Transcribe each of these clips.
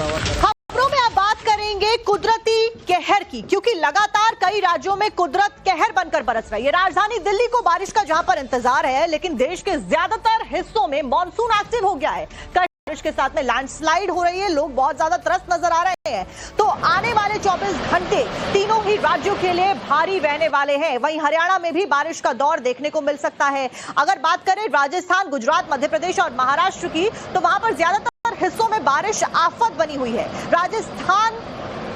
खबरों में अब बात करेंगे कुदरती कहर की, क्योंकि लगातार कई राज्यों में कुदरत कहर बनकर बरस रही है। राजधानी दिल्ली को बारिश का जहां पर इंतजार है, लेकिन देश के ज्यादातर हिस्सों में मानसून एक्टिव हो गया है। बारिश के साथ में लैंडस्लाइड हो रही है, लोग बहुत ज्यादा त्रस्त नजर आ रहे हैं। तो आने वाले 24 घंटे तीनों ही राज्यों के लिए भारी रहने वाले हैं। वहीं हरियाणा में भी बारिश का दौर देखने को मिल सकता है। अगर बात करें राजस्थान, गुजरात, मध्य प्रदेश और महाराष्ट्र की, तो वहां पर ज्यादातर हिस्सों में बारिश आफत बनी हुई है। राजस्थान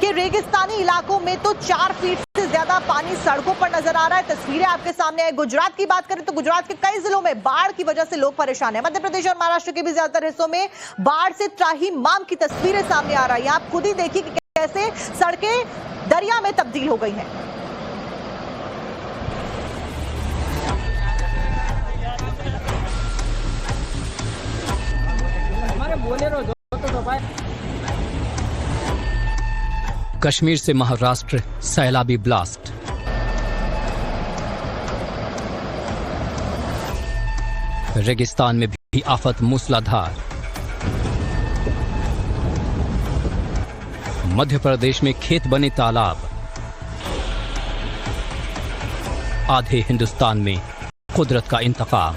के रेगिस्तानी इलाकों में तो 4 फीट से ज्यादा पानी सड़कों पर नजर आ रहा है। तस्वीरें आपके सामने है। गुजरात की बात करें तो गुजरात के कई जिलों में बाढ़ की वजह से लोग परेशान हैं। मध्य प्रदेश और महाराष्ट्र के भी ज्यादातर हिस्सों में बाढ़ से त्राहिमाम की तस्वीरें सामने आ रही हैं। आप खुद ही देखिए कि कैसे सड़कें दरिया में तब्दील हो गई हैं। कश्मीर से महाराष्ट्र सैलाबी ब्लास्ट। रेगिस्तान में भी आफत मूसलाधार। मध्य प्रदेश में खेत बने तालाब। आधे हिंदुस्तान में कुदरत का इंतकाम।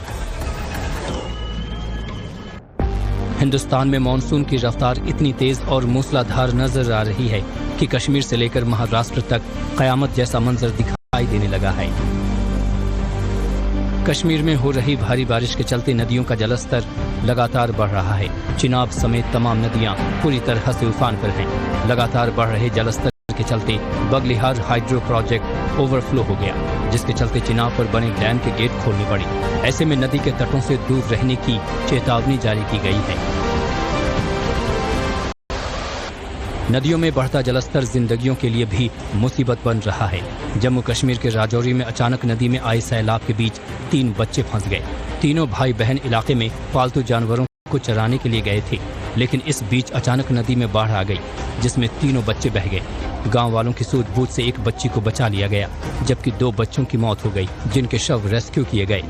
हिंदुस्तान में मानसून की रफ्तार इतनी तेज और मूसलाधार नजर आ रही है कि कश्मीर से लेकर महाराष्ट्र तक कयामत जैसा मंजर दिखाई देने लगा है। कश्मीर में हो रही भारी बारिश के चलते नदियों का जलस्तर लगातार बढ़ रहा है। चिनाब समेत तमाम नदियां पूरी तरह से उफान पर हैं। लगातार बढ़ रहे जलस्तर के चलते बगलिहार हाइड्रो प्रोजेक्ट ओवरफ्लो हो गया, जिसके चलते चिनाब पर बने डैम के गेट खोलने पड़े। ऐसे में नदी के तटों से दूर रहने की चेतावनी जारी की गई है। नदियों में बढ़ता जलस्तर जिंदगियों के लिए भी मुसीबत बन रहा है। जम्मू कश्मीर के राजौरी में अचानक नदी में आए सैलाब के बीच 3 बच्चे फंस गए। तीनों भाई बहन इलाके में पालतू जानवरों को चराने के लिए गए थे, लेकिन इस बीच अचानक नदी में बाढ़ आ गई, जिसमें तीनों बच्चे बह गए। गांव वालों की सूझबूझ से एक बच्ची को बचा लिया गया, जबकि 2 बच्चों की मौत हो गई, जिनके शव रेस्क्यू किए गए।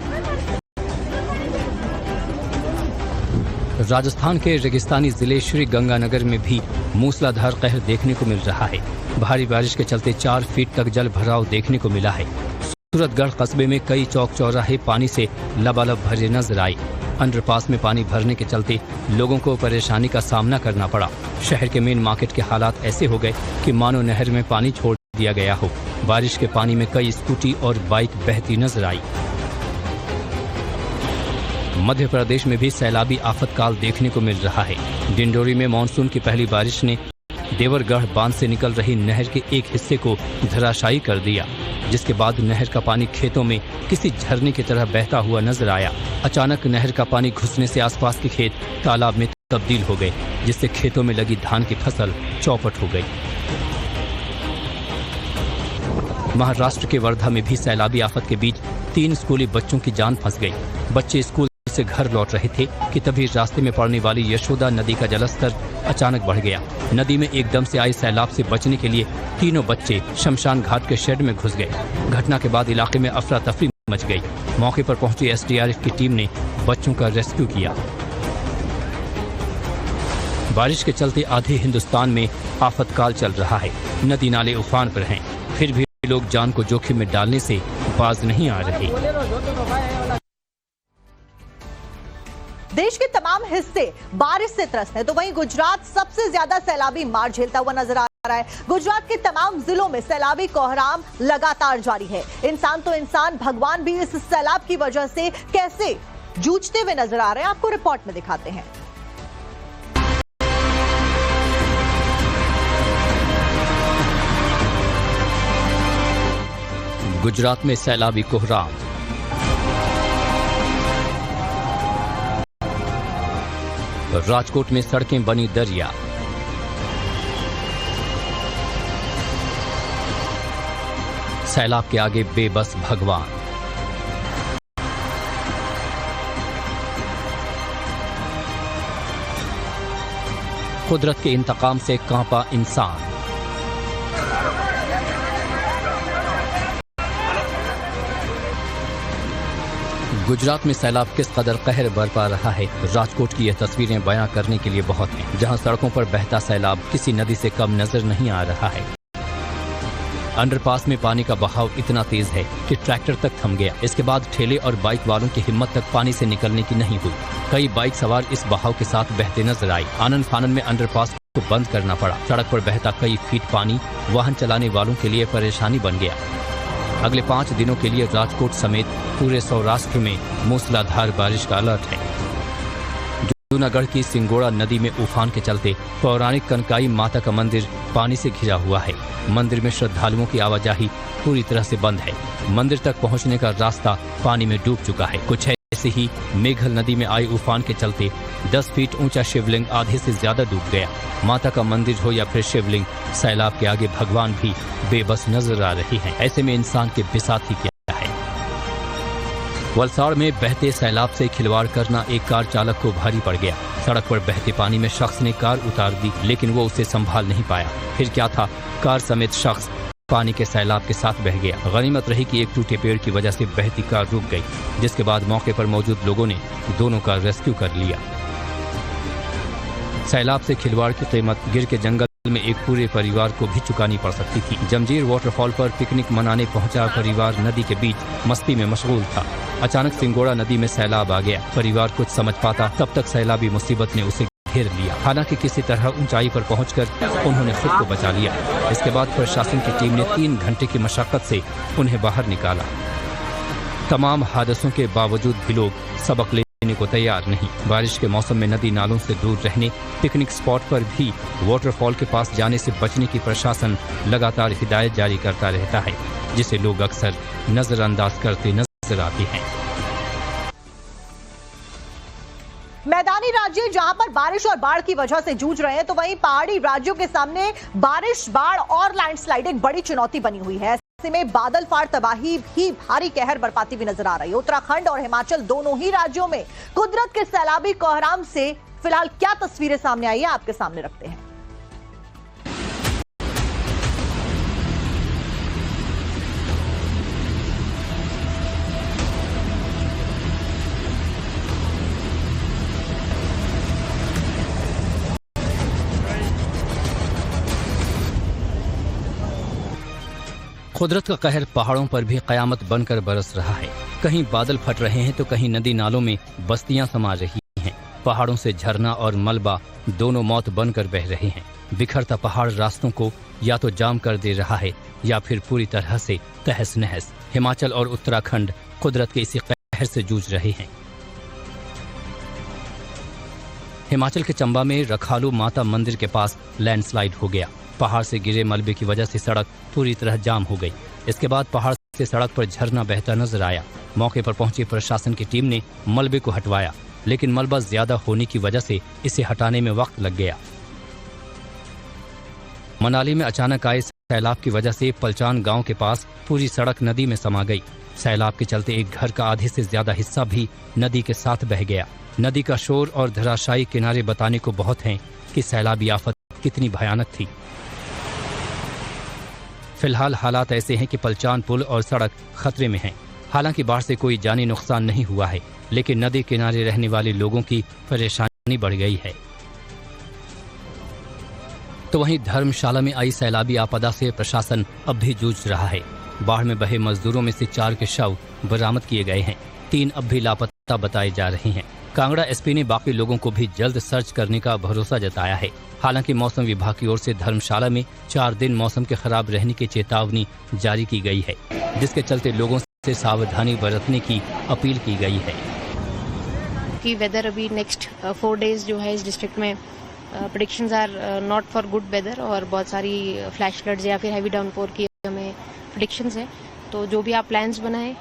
राजस्थान के रेगिस्तानी जिले श्री गंगानगर में भी मूसलाधार कहर देखने को मिल रहा है। भारी बारिश के चलते 4 फीट तक जल भराव देखने को मिला है। सूरतगढ़ कस्बे में कई चौक चौराहे पानी से लबालब भरे नजर आए। अंडरपास में पानी भरने के चलते लोगों को परेशानी का सामना करना पड़ा। शहर के मेन मार्केट के हालात ऐसे हो गए कि मानो नहर में पानी छोड़ दिया गया हो। बारिश के पानी में कई स्कूटी और बाइक बहती नजर आई। मध्य प्रदेश में भी सैलाबी आफतकाल देखने को मिल रहा है। डिंडोरी में मानसून की पहली बारिश ने देवरगढ़ बांध से निकल रही नहर के एक हिस्से को धराशायी कर दिया, जिसके बाद नहर का पानी खेतों में किसी झरने की तरह बहता हुआ नजर आया। अचानक नहर का पानी घुसने से आसपास के खेत तालाब में तब्दील हो गए, जिससे खेतों में लगी धान की फसल चौपट हो गई। महाराष्ट्र के वर्धा में भी सैलाबी आफत के बीच 3 स्कूली बच्चों की जान फंस गई। बच्चे स्कूल से घर लौट रहे थे कि तभी रास्ते में पड़ने वाली यशोदा नदी का जलस्तर अचानक बढ़ गया। नदी में एकदम से आई सैलाब से बचने के लिए तीनों बच्चे शमशान घाट के शेड में घुस गए। घटना के बाद इलाके में अफरा तफरी मच गई। मौके पर पहुंची एसडीआरएफ की टीम ने बच्चों का रेस्क्यू किया। बारिश के चलते आधे हिंदुस्तान में आफतकाल चल रहा है। नदी नाले उफान पर हैं, फिर भी लोग जान को जोखिम में डालने से बाज नहीं आ रहे। देश के तमाम हिस्से बारिश से त्रस्त हैं, तो वहीं गुजरात सबसे ज्यादा सैलाबी मार झेलता हुआ नजर आ रहा है। गुजरात के तमाम जिलों में सैलाबी कोहराम लगातार जारी है। इंसान तो इंसान, भगवान भी इस सैलाब की वजह से कैसे जूझते हुए नजर आ रहे हैं, आपको रिपोर्ट में दिखाते हैं। गुजरात में सैलाबी कोहराम। राजकोट में सड़कें बनी दरिया। सैलाब के आगे बेबस भगवान। कुदरत के इंतकाम से कांपा इंसान। गुजरात में सैलाब किस कदर कहर बरपा रहा है, राजकोट की यह तस्वीरें बयां करने के लिए बहुत हैं, जहां सड़कों पर बहता सैलाब किसी नदी से कम नजर नहीं आ रहा है। अंडरपास में पानी का बहाव इतना तेज है कि ट्रैक्टर तक थम गया। इसके बाद ठेले और बाइक वालों की हिम्मत तक पानी से निकलने की नहीं हुई। कई बाइक सवार इस बहाव के साथ बहते नजर आए। आनन फानन में अंडरपास को बंद करना पड़ा। सड़क पर बहता कई फीट पानी वाहन चलाने वालों के लिए परेशानी बन गया। अगले 5 दिनों के लिए राजकोट समेत पूरे सौराष्ट्र में मूसलाधार बारिश का अलर्ट है। जूनागढ़ की सिंगोड़ा नदी में उफान के चलते पौराणिक कनकाई माता का मंदिर पानी से घिरा हुआ है। मंदिर में श्रद्धालुओं की आवाजाही पूरी तरह से बंद है। मंदिर तक पहुंचने का रास्ता पानी में डूब चुका है। कुछ ऐसे ही मेघल नदी में आए उफान के चलते 10 फीट ऊंचा शिवलिंग आधे से ज्यादा डूब गया। माता का मंदिर हो या फिर शिवलिंग, सैलाब के आगे भगवान भी बेबस नजर आ रही हैं। ऐसे में इंसान के बिसात ही क्या है। वलसाड़ में बहते सैलाब से खिलवाड़ करना एक कार चालक को भारी पड़ गया। सड़क पर बहते पानी में शख्स ने कार उतार दी, लेकिन वो उसे संभाल नहीं पाया। फिर क्या था, कार समेत शख्स पानी के सैलाब के साथ बह गया। गनीमत रही कि एक टूटे पेड़ की वजह से बहती कार रुक गई, जिसके बाद मौके पर मौजूद लोगों ने दोनों का रेस्क्यू कर लिया। सैलाब से खिलवाड़ की कीमत गिर के जंगल में एक पूरे परिवार को भी चुकानी पड़ सकती थी। जमजीर वाटरफॉल पर पिकनिक मनाने पहुंचा परिवार नदी के बीच मस्ती में मशगूल था। अचानक सिंगोड़ा नदी में सैलाब आ गया। परिवार कुछ समझ पाता तब तक सैलाबी मुसीबत ने उसे घेर लिया। हालांकि किसी तरह ऊंचाई पर पहुंचकर उन्होंने खुद को बचा लिया। इसके बाद प्रशासन की टीम ने 3 घंटे की मशक्कत से उन्हें बाहर निकाला। तमाम हादसों के बावजूद भी लोग सबक लेने को तैयार नहीं। बारिश के मौसम में नदी नालों से दूर रहने, पिकनिक स्पॉट पर भी वाटरफॉल के पास जाने से बचने की प्रशासन लगातार हिदायत जारी करता रहता है, जिसे लोग अक्सर नजरअंदाज करते नजर आते हैं। मैदानी राज्य जहां पर बारिश और बाढ़ की वजह से जूझ रहे हैं, तो वहीं पहाड़ी राज्यों के सामने बारिश, बाढ़ और लैंडस्लाइड एक बड़ी चुनौती बनी हुई है। ऐसे में बादल फाड़ तबाही भी भारी कहर बरपाती हुई नजर आ रही है। उत्तराखंड और हिमाचल दोनों ही राज्यों में कुदरत के सैलाबी कोहराम से फिलहाल क्या तस्वीरें सामने आई है, आपके सामने रखते हैं। कुदरत का कहर पहाड़ों पर भी कयामत बनकर बरस रहा है। कहीं बादल फट रहे हैं तो कहीं नदी नालों में बस्तियां समा रही हैं। पहाड़ों से झरना और मलबा दोनों मौत बनकर बह रहे हैं। बिखरता पहाड़ रास्तों को या तो जाम कर दे रहा है या फिर पूरी तरह से तहस नहस। हिमाचल और उत्तराखंड कुदरत के इसी कहर से जूझ रहे हैं। हिमाचल के चंबा में रखालू माता मंदिर के पास लैंडस्लाइड हो गया। पहाड़ से गिरे मलबे की वजह से सड़क पूरी तरह जाम हो गई। इसके बाद पहाड़ से सड़क पर झरना बहता नजर आया। मौके पर पहुंची प्रशासन की टीम ने मलबे को हटवाया, लेकिन मलबा ज्यादा होने की वजह से इसे हटाने में वक्त लग गया। मनाली में अचानक आए सैलाब की वजह से पलचान गांव के पास पूरी सड़क नदी में समा गई। सैलाब के चलते एक घर का आधे से ज्यादा हिस्सा भी नदी के साथ बह गया। नदी का शोर और धराशायी किनारे बताने को बहुत हैं कि सैलाबी आफत कितनी भयानक थी। फिलहाल हालात ऐसे हैं कि पलचान पुल और सड़क खतरे में हैं। हालांकि बाढ़ से कोई जानी नुकसान नहीं हुआ है, लेकिन नदी किनारे रहने वाले लोगों की परेशानी बढ़ गई है। तो वहीं धर्मशाला में आई सैलाबी आपदा से प्रशासन अब भी जूझ रहा है। बाढ़ में बहे मजदूरों में से 4 के शव बरामद किए गए हैं। 3 अब भी लापता बताए जा रहे हैं। कांगड़ा एसपी ने बाकी लोगों को भी जल्द सर्च करने का भरोसा जताया है। हालांकि मौसम विभाग की ओर से धर्मशाला में 4 दिन मौसम के खराब रहने की चेतावनी जारी की गई है, जिसके चलते लोगों से सावधानी बरतने की अपील की गई है। कि वेदर अभी नेक्स्ट 4 डेज जो है इस डिस्ट्रिक्ट में predictions are not for good weather और बहुत सारी फ्लैश फ्लड्स या फिर हैवी डाउनपोर की हमें प्रेडिक्शंस है। तो जो भी आप प्लान्स बनाएं